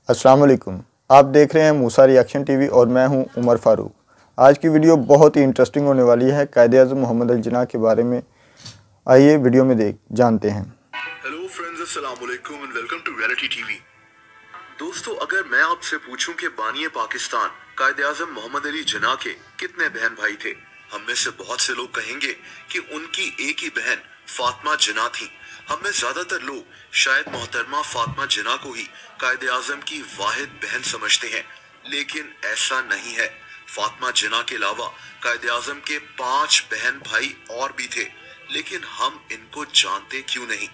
अस्सलाम वालेकुम। आप देख रहे हैं मूसा रिएक्शन टीवी और मैं हूं उमर फारूक। आज की वीडियो बहुत ही इंटरेस्टिंग होने वाली है कायद-ए-आज़म मोहम्मद अली जिन्ना के बारे में। आइए वीडियो में जानते हैं। हेलो फ्रेंड्स, अस्सलाम वालेकुम and welcome to reality TV. दोस्तों, अगर मैं आपसे पूछूं कि बानी पाकिस्तान कायद-ए-आज़म मोहम्मद अली जिन्ना के कितने बहन भाई थे, हम में से बहुत से लोग कहेंगे कि उनकी एक ही बहन फातिमा जिन्ना थी। हम में ज्यादातर लोग शायद मोहतरमा फातिमा जिन्ना को ही कायद-ए-आज़म की वाहिद बहन समझते हैं, लेकिन ऐसा नहीं है। फातिमा जिन्ना के अलावा कायद-ए-आज़म के 5 बहन भाई और भी थे, लेकिन हम इनको जानते क्यों नहीं।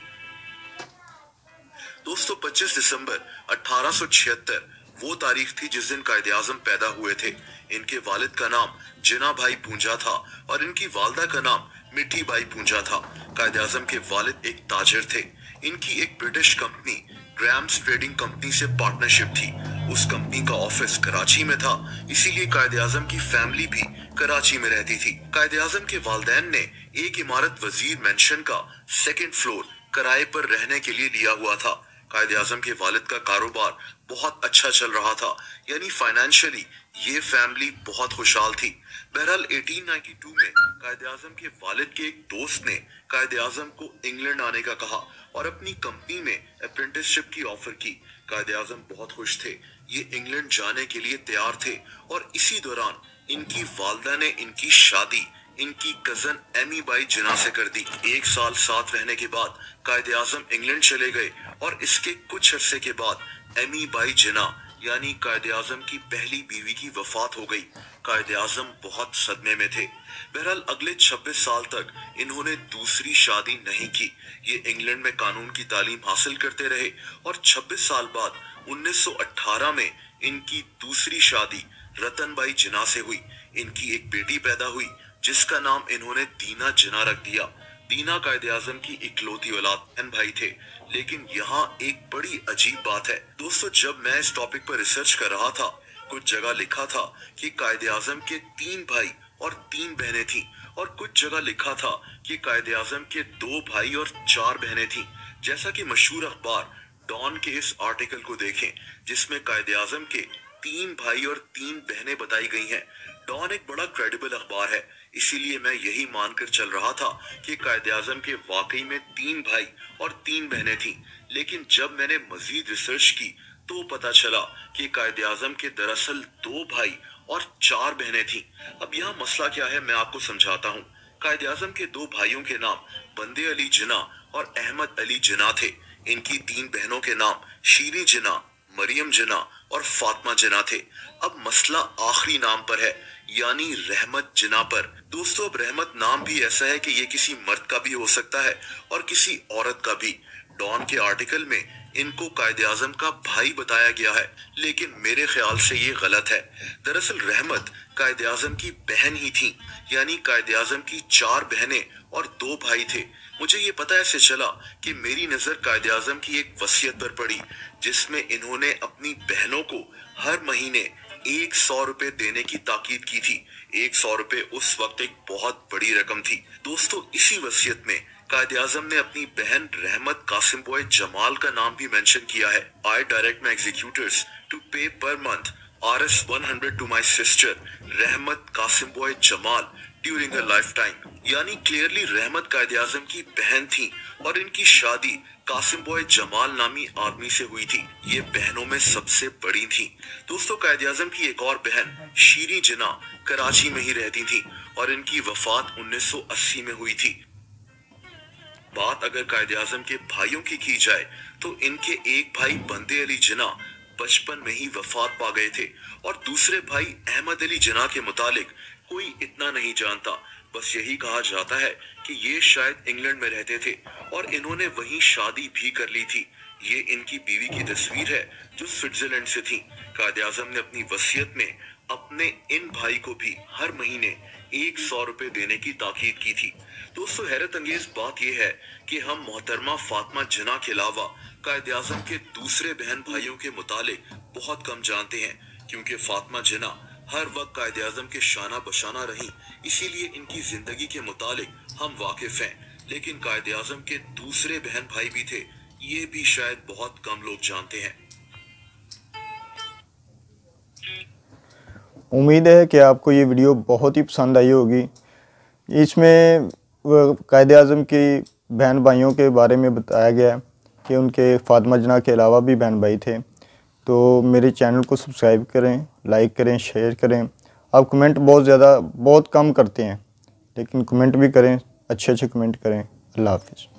दोस्तों, 25 दिसंबर 1876 वो तारीख थी जिस दिन कायद-ए-आज़म पैदा हुए थे। इनके वालिद का नाम जिन्ना भाई पूंजा था और इनकी वालदा का नाम मिठी बाई पूंजा था। कायद-ए-आज़म के वालिद एक ताजिर थे। इनकी एक British company grams trading company से पार्टनरशिप थी। उस कंपनी का ऑफिस कराची में था, इसीलिए कायद-ए-आज़म की फैमिली भी कराची में रहती थी। कायद-ए-आज़म के वालिदैन ने एक इमारत वजीर मेंशन का 2nd फ्लोर किराए पर रहने के लिए लिया हुआ था। कायद-ए-आज़म के वालिद का कारोबार बहुत अच्छा चल रहा था, यानी फाइनेंशियली ये फैमिली बहुत खुशहाल थी। बहरहाल 1892 में कायद-ए-आज़म के वालिद के एक दोस्त ने कायद-ए-आज़म को इंग्लैंड आने का कहा और अपनी कंपनी में अप्रेंटिसशिप की ऑफर की। कायद-ए-आज़म बहुत खुश थे, ये इंग्लैंड जाने के लिए तैयार थे और इसी दौरान इनकी वालदा ने इनकी शादी इनकी कजन एमी बाई जिन्ना से कर दी। 1 साल साथ रहने के बाद कायद-ए-आज़म इंग्लैंड चले गए और इसके कुछ अरसे के बाद एमी बाई जिन्ना यानी कायद-ए-आज़म की पहली बीवी की वफात हो गई। कायद-ए-आज़म बहुत सदमे में थे। बहरहाल अगले 26 साल तक इन्होंने दूसरी शादी नहीं की। ये इंग्लैंड में कानून की तालीम हासिल करते रहे और 26 साल बाद 1918 में इनकी दूसरी शादी रतन बाई जिन्ना से हुई। इनकी एक बेटी पैदा हुई जिसका नाम इन्होंने दीना जिन्ना रख दिया। दीना कायद-ए-आज़म की इकलौती औलाद बहन भाई थे, लेकिन यहाँ एक बड़ी अजीब बात है। दोस्तों, जब मैं इस टॉपिक पर रिसर्च कर रहा था, कुछ जगह लिखा था कि कायद-ए-आज़म के 3 भाई और 3 बहनें थीं और कुछ जगह लिखा था कि कायद-ए-आज़म के 2 भाई और 4 बहनें थीं। जैसा कि मशहूर अखबार डॉन के इस आर्टिकल को देखें जिसमें कायद-ए-आज़म के 3 भाई और 3 बहनें बताई गई हैं। डॉन एक बड़ा क्रेडिबल अखबार है, इसीलिए मैं यही मानकर चल रहा था कि कायद-ए-आज़म के वाकई में 3 भाई और 3 बहनें थीं। लेकिन जब मैंने मजीद रिसर्च की तो पता चला कि कायद-ए-आज़म के दरअसल 2 भाई और 4 बहनें थीं। अब यहाँ मसला क्या है, मैं आपको समझाता हूँ। कायद-ए-आज़म के 2 भाइयों के नाम बंदे अली जिन्ना और अहमद अली जिन्ना थे। इनकी 3 बहनों के नाम शीरी जिन्ना, मरियम जिन्ना और फातिमा जिन्ना थे। अब मसला आखिरी नाम पर है, यानी रहमत जिन्ना पर। दोस्तों, अब रहमत नाम भी ऐसा है कि ये किसी मर्द का भी हो सकता है और किसी औरत का भी। डॉन के आर्टिकल में इनको कायद-ए-आज़म का भाई बताया गया है, लेकिन मेरे ख्याल से ये गलत है। दरअसल रहमत कायद-ए-आज़म की बहन ही थी, यानी कायद-ए-आज़म की 4 बहनें और 2 भाई थे। मुझे ये पता ऐसे चला कि मेरी नजर कायद-ए-आज़म की एक वसीयत पर पड़ी जिसमें इन्होंने अपनी बहनों को हर महीने 100 रुपए देने की ताकीद की थी। 100 रुपए उस वक्त एक बहुत बड़ी रकम थी। दोस्तों, इसी वसीयत में कायद-ए-आज़म ने अपनी बहन रहमत कासिम बॉय जमाल का नाम भी मेंशन किया है। I direct my executors to pay per month Rs 100 to my sister Rahmat Kasim Bhoy Jamal during a lifetime. यानी क्लियरली रहमत कायद-ए-आज़म की बहन थी और इनकी शादी कासिम बॉय जमाल नामी आदमी से हुई थी। ये बहनों में सबसे बड़ी थी। दोस्तों, कायद-ए-आज़म की एक और बहन शीरी जिन्ना कराची में ही रहती थी और इनकी वफात 1980 में हुई थी। बात अगर कायद-ए-आज़म के भाइयों की जाए तो इनके एक भाई बंदे अली जिन्ना बचपन में ही वफात पा गए थे और दूसरे भाई अहमद अली जिन्ना के मुतालिक कोई इतना नहीं जानता। बस यही कहा जाता है कि ये शायद इंग्लैंड में रहते थे और इन्होंने वहीं शादी भी कर ली थी। ये इनकी बीवी की तस्वीर है जो स्विट्जरलैंड से थी। कायद-ए-आज़म ने अपनी वसीयत में अपने इन भाई को भी हर महीने 100 रुपए देने की ताकीद की थी। दोस्तों, हैरत अंगेज बात यह है कि हम मोहतरमा फातिमा जिन्ना के अलावा कायद-ए-आज़म के दूसरे बहन भाइयों के मुतालिक बहुत कम जानते हैं, क्योंकि फातिमा जिन्ना हर वक्त कायद-ए-आज़म के शाना बशाना रही, इसीलिए इनकी जिंदगी के मुतालिक हम वाकिफ हैं। लेकिन कायद-ए-आज़म के दूसरे बहन भाई भी थे, ये भी शायद बहुत कम लोग जानते हैं। उम्मीद है कि आपको ये वीडियो बहुत ही पसंद आई होगी। इसमें कायद-ए-आज़म की बहन भाइयों के बारे में बताया गया है कि उनके फ़ातिमा जना के अलावा भी बहन भाई थे। तो मेरे चैनल को सब्सक्राइब करें, लाइक करें, शेयर करें। आप कमेंट बहुत कम करते हैं, लेकिन कमेंट भी करें, अच्छे कमेंट करें। अल्लाह हाफ़िज़।